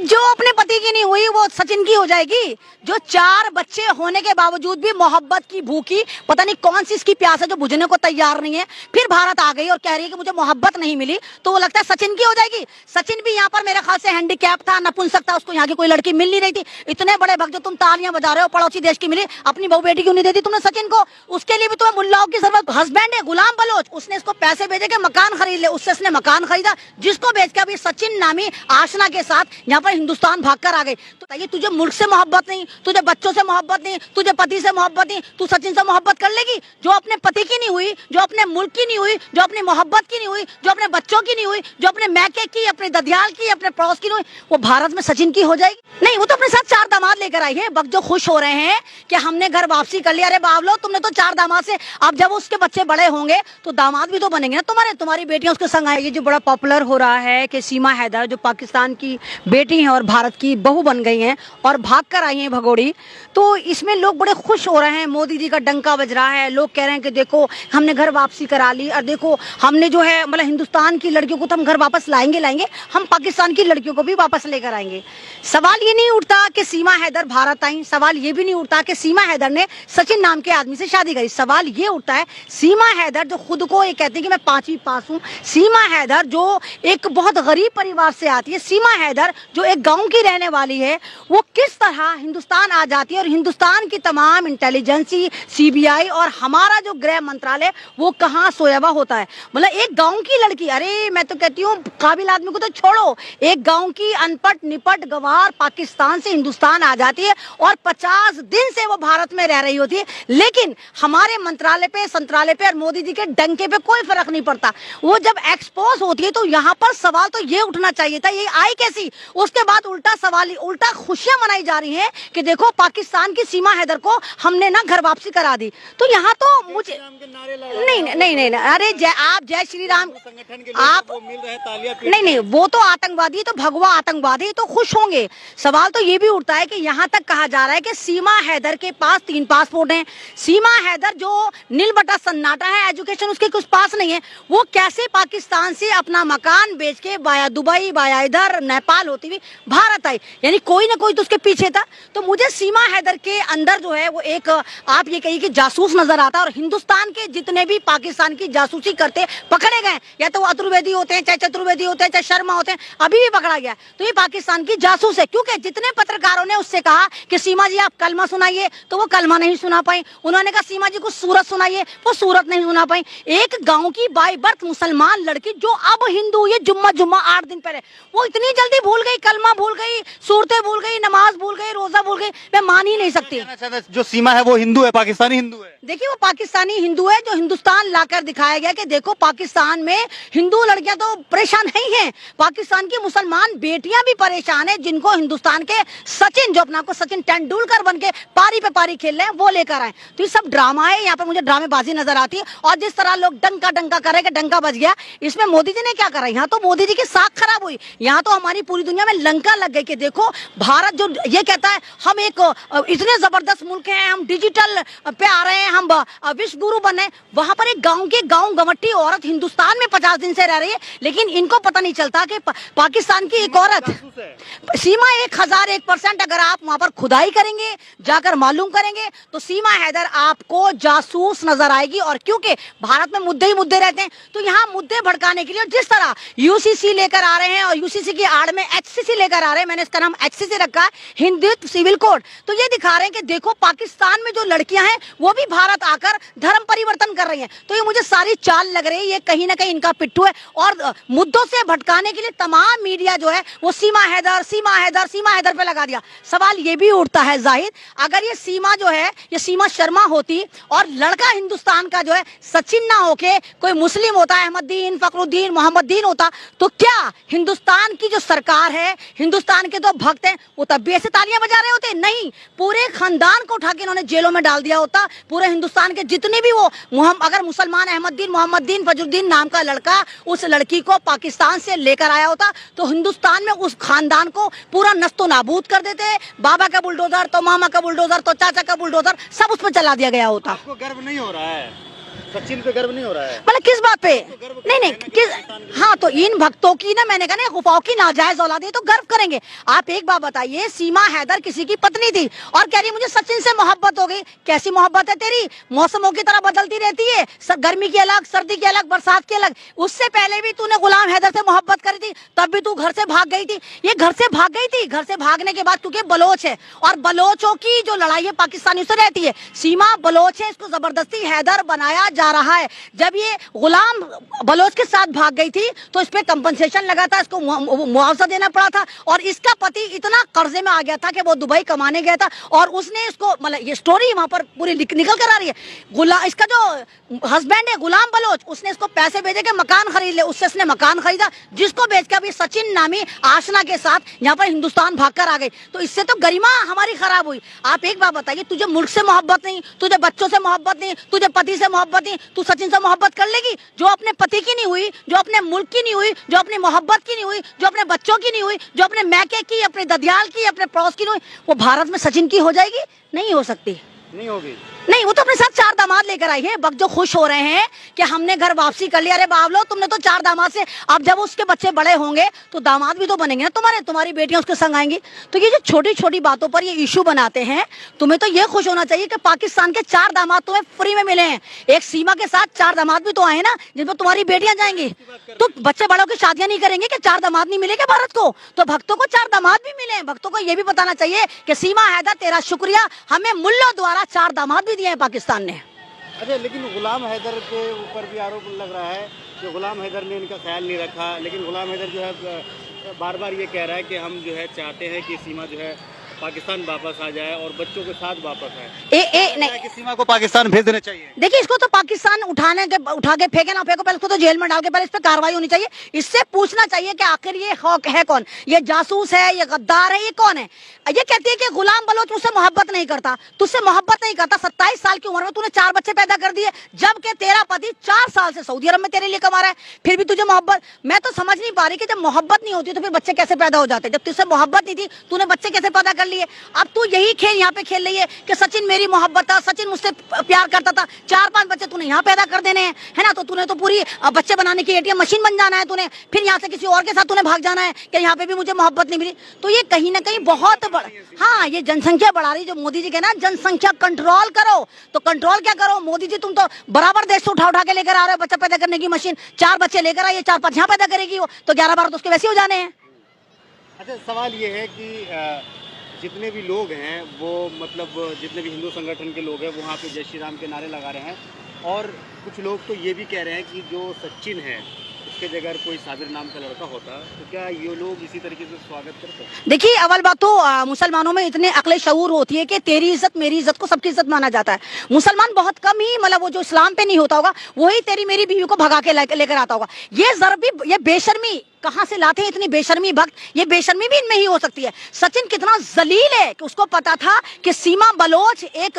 जो अपने पति की नहीं हुई वो सचिन की हो जाएगी। जो 4 बच्चे होने के बावजूद भी मोहब्बत की भूखी, पता नहीं कौन सी इसकी प्यास है जो बुझने को तैयार नहीं है, फिर भारत आ गई और कह रही है कि मुझे मोहब्बत नहीं मिली, तो वो लगता है सचिन की हो जाएगी। सचिन भी यहाँ पर मेरे ख्याल से हैंडीकैप था, नपुंसक था, उसको यहाँ की कोई लड़की मिल नहीं रही थी। इतने बड़े भक्त जो तुम तालियां बजा रहे हो, पड़ोसी देश की मिली, अपनी बहू बेटी क्यों नहीं देती तुमने सचिन को? उसके लिए भी तुम्हें मुल्लाओं की जरूरत। हस्बैंड है गुलाम बलोच, उसने इसको पैसे भेजे के मकान खरीद ले, उससे इसने मकान खरीदा, जिसको बेच के अभी सचिन नामी आशना के साथ यहाँ पर हिंदुस्तान भागकर आ गई। तो ये तुझे मुल्क से मोहब्बत नहीं, तुझे बच्चों से मोहब्बत नहीं, तुझे पति से मोहब्बत नहीं, तू सचिन से मोहब्बत कर लेगी? जो अपने पति की नहीं हुई, जो अपने मुल्क की नहीं हुई, जो अपनी मोहब्बत की नहीं हुई, जो अपने बच्चों की नहीं हुई, जो अपने मैके की, अपने ददियाल की, अपने पड़ोस की नहीं हुई, वो भारत में सचिन की हो जाएगी? नहीं, वो तो अपने साथ 4 दामाद लेकर आई है। भक्त जो खुश हो रहे हैं कि हमने घर वापसी कर लिया। अरे बावलो, तुमने तो 4 दामाद से, अब जब उसके बच्चे बड़े होंगे तो दामाद भी तो बनेंगे ना तुम्हारे, तुम्हारी बेटियां उसके संग आएगी। जो बड़ा पॉपुलर हो रहा है कि सीमा हैदर जो पाकिस्तान की बेटी है और भारत की बहू बन गई हैं और भाग कर आई हैं भगोड़ी, तो इसमें लोग बड़े खुश हो रहे हैं। मोदी जी का डंका बज रहा है, लोग कह रहे हैं कि देखो हमने घर वापसी करा ली, और देखो हमने जो है मतलब हिंदुस्तान की लड़कियों को तो हम घर वापस लाएंगे, हम पाकिस्तान की लड़कियों को भी वापस लेकर आएंगे। सवाल ये नहीं उठता कि सीमा हैदर भारत आई, सवाल ये भी नहीं उठता कि सीमा हैदर ने सचिन नाम के आदमी से शादी करी। सवाल ये उठता है सीमा हैदर जो खुद को ये कहती है कि मैं 5वीं पास हूँ, सीमा हैदर जो एक बहुत गरीब परिवार से आती है, सीमा हैदर जो एक गांव की रहने वाली है, वो किस तरह हिंदुस्तान आ जाती है और हिंदुस्तान की तमाम इंटेलिजेंसी, सीबीआई और हमारा जो गृह मंत्रालय वो कहाँ सोया हुआ होता है। मतलब एक गांव की लड़की, अरे मैं तो कहती हूँ काबिल आदमी को तो छोड़ो, एक गांव की अनपढ़ निपट गवार पाकिस्तान से हिंदुस्तान आ जाती है और 50 दिन से वो भारत में रह रही होती है, लेकिन हमारे मंत्रालय पे, संत्रालय पे और मोदी जी के डंके पे कोई फर्क नहीं पड़ता। वो जब एक्सपोज होती है तो यहाँ पर सवाल तो ये उठना चाहिए था, ये आई कैसी? उसके बाद उल्टा सवाल, उल्टा खुशियां मनाई जा रही हैं कि देखो पाकिस्तान की सीमा हैदर को हमने ना घर वापसी करा दी। तो यहाँ तो मुझे नहीं, अरे आप जय श्री राम आप नहीं, वो तो आतंकवादी, तो भगवा आतंकवादी, तो खुश होंगे। सवाल तो ये भी उठता है कि यहाँ तक कहा जा रहा है कि सीमा हैदर के पास 3 पासपोर्ट हैं। सीमा हैदर जो नील बटा सन्नाटा है, एजुकेशन उसके कुछ पास नहीं है, वो कैसे पाकिस्तान से अपना मकान बेच के बाया दुबई, बाया इधर नेपाल होती हुई भारत आई? यानी कोई ना कोई तो उसके पीछे था। तो मुझे सीमा हैदर के अंदर जो है वो एक, आप ये कहिए कि जासूस नजर आता है। और हिंदुस्तान के जितने भी पाकिस्तान की जासूसी करते पकड़े गए, या तो वो अतुर्वेदी होते हैं, चाहे चतुर्वेदी होते हैं, चाहे शर्मा होते हैं, अभी भी पकड़ा गया, तो ये पाकिस्तान की जासूस है। क्योंकि जितने पत्रकारों ने उससे कहा कि सीमा जी आप कलमा सुनाइए, तो वो कलमा नहीं सुना पाई। उन्होंने कहा सीमा जी को सूरत सुनाइए, वो सूरत नहीं सुना पाई। एक गांव की बाई बर्थ मुसलमान लड़की जो अब हिंदू, ये जुम्मा 8 दिन पहले, वो इतनी जल्दी भूल गई, कलमा भूल गई, सूरतें भूल गई, नमाज भूल गई, रोजा भूल गई। मैं मान ही नहीं सकती। जो सीमा है वो हिंदू है, पाकिस्तानी हिंदू है। देखिए वो पाकिस्तानी हिंदू है जो हिंदुस्तान लाकर दिखाया गया कि देखो पाकिस्तान में हिंदू लड़कियां तो परेशान नहीं हैं, पाकिस्तान की मुसलमान बेटियां भी परेशान हैं, जिनको हिंदुस्तान के सचिन, जो अपना को सचिन तेंदुलकर बन के पारी पे पारी खेल रहे हैं, वो लेकर आए। तो ये सब ड्रामा है, यहाँ पर मुझे ड्रामेबाजी नजर आती है। और जिस तरह लोग डंका कर रहे कि डंका बज गया, इसमें मोदी जी ने क्या करा? यहाँ तो मोदी जी की साख खराब हुई, यहाँ तो हमारी पूरी दुनिया में लंका लग गई कि देखो भारत जो ये कहता है हम एक इतने जबरदस्त मुल्क हैं, हम डिजिटल पे आ रहे हैं, हम विश्व गुरु बने, वहां पर एक गांव की गांव गवट्टी औरत हिंदुस्तान में 50 दिन से रह रही है, लेकिन इनको पता नहीं चलता कि पाकिस्तान की एक औरत सीमा 1001% अगर आप वहां पर खुदाई करेंगे, जाकर मालूम करेंगे, तो सीमा हैदर आपको जासूस नजर आएगी। और क्योंकि भारत में मुद्दे ही मुद्दे रहते हैं, तो यहाँ मुद्दे भड़काने के लिए जिस तरह यूसीसी लेकर आ रहे हैं और यूसीसी की आड़ में एचसीसी लेकर आ रहे हैं, मैंने इसका नाम एचसीसी रखा है, हिंदुत्व सिविल कोड, तो ये दिखा रहे हैं कि देखो पाकिस्तान में जो लड़कियां हैं वो भी भारत आकर धर्म परिवर्तन कर रही हैं। तो ये मुझे सारी चाल लग रही है, ये कहीं ना कहीं इनका पिट्ठू है। और मुद्दों से भटकाने के लिए तमाम मीडिया जो है वो सीमा हैदर पे लगा दिया। सवाल ये भी उठता है जाहिद, अगर ये सीमा जो है ये सीमा शर्मा होती और लड़का हिंदुस्तान का जो है सचिन ना होके कोई मुस्लिम होता, अहमदुद्दीन, फखरुद्दीन, मोहम्मदीन होता, तो क्या हिंदुस्तान की जो सरकार है, हिंदुस्तान के तो भक्त हैं, वो तब भी ऐसे तालियां बजा रहे होते? नहीं, पूरे खानदान को उठा के इन्होंने जेलों में डाल दिया होता। पूरे हिंदुस्तान के जितने भी वो अगर मुसलमान अहमदुद्दीन, मोहम्मदीन, फजरुद्दीन नाम का लड़का उस लड़की को पाकिस्तान से लेकर आया होता, तो हिंदुस्तान में उस खानदान को पूरा नस्तो नाबूद कर देते। बाबा का बुलडोजर तो मामा का बुलडोजर तो चाचा का बुलडोजर सब उस पर चला दिया गया होता। आपको गर्व नहीं हो रहा है? सचिन पे गर्व नहीं हो रहा है? मतलब किस बात पे? गर्व नहीं नहीं करना किस, पाकिस्तान के हाँ तो इन भक्तों की ना, मैंने कहा ना, गुफाओं की नाजायज औलाद है तो गर्व करेंगे। आप एक बात बताइए, सीमा हैदर किसी की पत्नी थी और कह रही है मुझे सचिन से मोहब्बत हो गई। कैसी मोहब्बत है तेरी? मौसमों की तरह बदलती रहती है, गर्मी की अलग, सर्दी की अलग, बरसात की अलग। उससे पहले भी तूने गुलाम हैदर से मोहब्बत करी थी, तब भी तू घर से भाग गई थी। ये घर से भाग गई थी, घर से भागने के बाद, क्योंकि बलोच है और बलोचों की जो लड़ाई है पाकिस्तानियों से रहती है। सीमा बलोच है, इसको जबरदस्ती हैदर बनाया जा रहा है। जब ये गुलाम बलोच के साथ भाग गई थी तो इस पे कंपनसेशन लगा था, इसको मुआवजा देना पड़ा था और इसका पति इतना कर्जे में आ गया था कि वो दुबई कमाने गया था और उसने इसको, मतलब ये स्टोरी वहां पर पूरी निकल कर आ रही है। इसका जो हस्बैंड है गुलाम बलोच, उसने इसको पैसे भेजे के मकान खरीद ले, उससे इसने मकान खरीदा, जिसको बेच के अभी सचिन नामी आशना के साथ यहाँ पर हिंदुस्तान भागकर आ गई। तो इससे तो गरिमा हमारी खराब हुई। आप एक बात बताइए, तुझे मुल्क से मोहब्बत नहीं, तुझे बच्चों से मोहब्बत नहीं, तुझे पति से मोहब्बत नहीं, तू सचिन से मोहब्बत कर लेगी? जो अपने पति की नहीं हुई, जो अपने मुल्क की नहीं हुई, जो अपनी मोहब्बत की नहीं हुई, जो अपने बच्चों की नहीं हुई, जो अपने मैके की, अपने ददियाल की, अपने पड़ोस की नहीं हुई, वो भारत में सचिन की हो जाएगी? नहीं हो सकती, नहीं होगी। नहीं। वो तो अपने साथ 4 दामाद लेकर आई है। बक जो खुश हो रहे हैं कि हमने घर वापसी कर लिया। अरे बावलो, तुमने तो 4 दामाद से, अब जब उसके बच्चे बड़े होंगे तो दामाद भी तो बनेंगे ना तुम्हारे, तुम्हारी बेटियां उसके संग आएंगी। तो ये जो छोटी छोटी बातों पर ये इशू बनाते हैं, तुम्हें तो ये खुश होना चाहिए कि पाकिस्तान के 4 दामाद तुम्हें फ्री में मिले हैं। एक सीमा के साथ 4 दामाद भी तो आए ना, जिनमें तुम्हारी बेटियां जाएंगी। तो बच्चे बड़ों की शादियां नहीं करेंगे कि 4 दामाद नहीं मिलेंगे भारत को? तो भक्तों को 4 दामाद भी मिले। भक्तों को ये भी बताना चाहिए कि सीमा हैदर तेरा शुक्रिया, हमें मुल्लों द्वारा 4 दामाद भी दिए हैं पाकिस्तान ने। अच्छा, लेकिन गुलाम हैदर के ऊपर भी आरोप लग रहा है कि गुलाम हैदर ने इनका ख्याल नहीं रखा। लेकिन गुलाम हैदर जो है बार बार ये कह रहा है कि हम जो है चाहते हैं कि सीमा जो है पाकिस्तान वापस आ जाए और बच्चों के साथ वापस आए। नहीं कि सीमा को पाकिस्तान भेज देना चाहिए। देखिए, इसको तो पाकिस्तान उठा के फेंके ना फेंको, पहले इसको तो जेल में डाल के पहले इस पे कार्रवाई होनी चाहिए। इससे पूछना चाहिए कि आखिर ये है कौन? ये जासूस है, ये गद्दार है, ये कौन है? ये कहती है कि गुलाम बलोच मुझसे मोहब्बत नहीं करता, तुझसे मोहब्बत नहीं करता। 27 साल की उम्र में तूने 4 बच्चे पैदा कर दिए, जबकि तेरा पति 4 साल से सऊदी अरब में तेरे लिए कमा रहा है, फिर भी तुझे मोहब्बत। मैं तो समझ नहीं पा रही कि जब मोहब्बत नहीं होती तो फिर बच्चे कैसे पैदा हो जाते? जब तुझसे मोहब्बत नहीं थी, तूने बच्चे कैसे पैदा कर लिए? अब तू यही खेल यहाँ पे खेल रही है कि सचिन मेरी मोहब्बत था, सचिन मुझसे प्यार करता था। 4-5 बच्चे तूने यहाँ पैदा कर देने हैं, है ना? तो तूने तो पूरी बच्चे बनाने की एटीएम मशीन बन जाना है तूने, फिर यहाँ से किसी और के साथ तूने भाग जाना है कि यहाँ पे भी मुझे मोहब्बत नहीं मिली। तो ये कहीं ना कहीं बहुत बड़ा, हाँ, ये जनसंख्या बढ़ा रही, जो मोदी जी कहना जनसंख्या कंट्रोल करो, तो कंट्रोल क्या करो? मोदी जी तुम तो बराबर देश से उठा के लेकर आ रहे हो बच्चा पैदा करने की मशीन। 4 बच्चे लेकर आइए, 4-5 यहाँ पैदा करेगी वो, तो 11-12 तो उसके वैसे हो जाने हैं। अच्छा, सवाल ये है कि जितने भी लोग हैं वो, मतलब जितने भी हिंदू संगठन के लोग हैं वो वहाँ पे जय श्री राम के नारे लगा रहे हैं और कुछ लोग तो ये भी कह रहे हैं कि जो सचिन है उसके जगह कोई साबिर नाम का लड़का होता तो क्या ये लोग इसी तरीके से स्वागत करते हैं? देखिए, अव्वल बात तो मुसलमानों में इतने अक्ल शऊर होती है कि तेरी इज्जत मेरी इज्जत को सबकी इज्जत माना जाता है। मुसलमान बहुत कम ही, मतलब वो जो इस्लाम पे नहीं होता होगा वही तेरी मेरी बीवी को भगा के लेकर आता होगा। ये जरबी, ये बेशर्मी कहाँ से लाते हैं इतनी बेशर्मी भक्त? ये बेशर्मी भी इनमें ही हो सकती है। सचिन कितना जलील है कि उसको पता था कि सीमा बलोच एक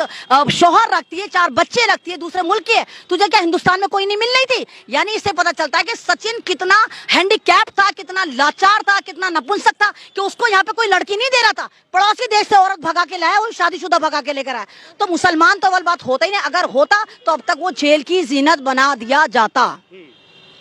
शौहर रखती है, 4 बच्चे रखती है, दूसरे मुल्क की है। तुझे क्या हिंदुस्तान में कोई नहीं मिल रही थी? यानी इससे पता चलता है कि सचिन कितना हैंडीकैप था, कितना लाचार था, कितना नपुंसक था कि उसको यहाँ पे कोई लड़की नहीं दे रहा था। पड़ोसी देश से औरत भगा के लाया, वो शादीशुदा भगा के लेकर आया। तो मुसलमान तो अव्वल बात होता ही नहीं। अगर होता तो अब तक वो जेल की जीनत बना दिया जाता।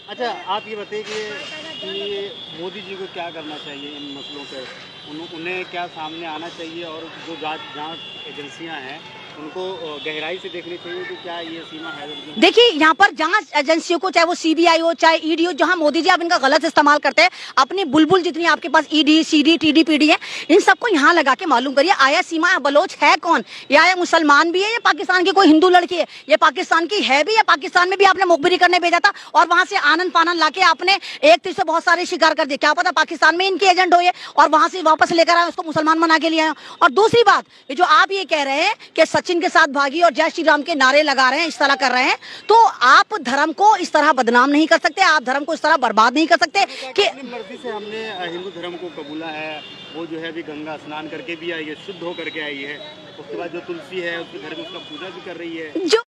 अच्छा, आप ये बताइए कि मोदी जी को क्या करना चाहिए इन मसलों पर? उन्हें क्या सामने आना चाहिए और जो जांच एजेंसियां हैं उनको गहराई से देखनी चाहिए कि क्या ये सीमा हैदर। देखिए, यहाँ पर जांच एजेंसियों को, चाहे वो सीबीआई हो चाहे ईडी हो, जहाँ मोदी जी आप इनका गलत इस्तेमाल करते हैं, अपनी बुलबुल जितनी आपके पास ईडी सीडी टीडी पीडी है, इन सबको यहाँ लगा के मालूम करिए आया सीमा बलोच है कौन, या आया मुसलमान भी है, या पाकिस्तान की कोई हिंदू लड़की है, ये पाकिस्तान की है भी, या पाकिस्तान में भी आपने मुखबिरी करने भेजा था और वहां से आनंद पानन लाके आपने एक तीर से बहुत सारे शिकार कर दिए। क्या पता पाकिस्तान में इनके एजेंट हो ये और वहां से वापस लेकर आए, उसको मुसलमान बना के लिया। और दूसरी बात, ये जो आप ये कह रहे हैं कि सचिन के साथ भागी और जय श्री राम के नारे लगा रहे हैं, इस तरह कर रहे हैं, तो आप धर्म को इस तरह बदनाम नहीं कर सकते, आप धर्म को इस तरह बर्बाद नहीं कर सकते कि अपनी मर्जी से हमने हिंदू धर्म को कबूला है। वो जो है अभी गंगा स्नान करके भी आई है, शुद्ध होकर के आई है। उसके बाद जो तुलसी है उसके घर में उसका पूजा भी कर रही है। जो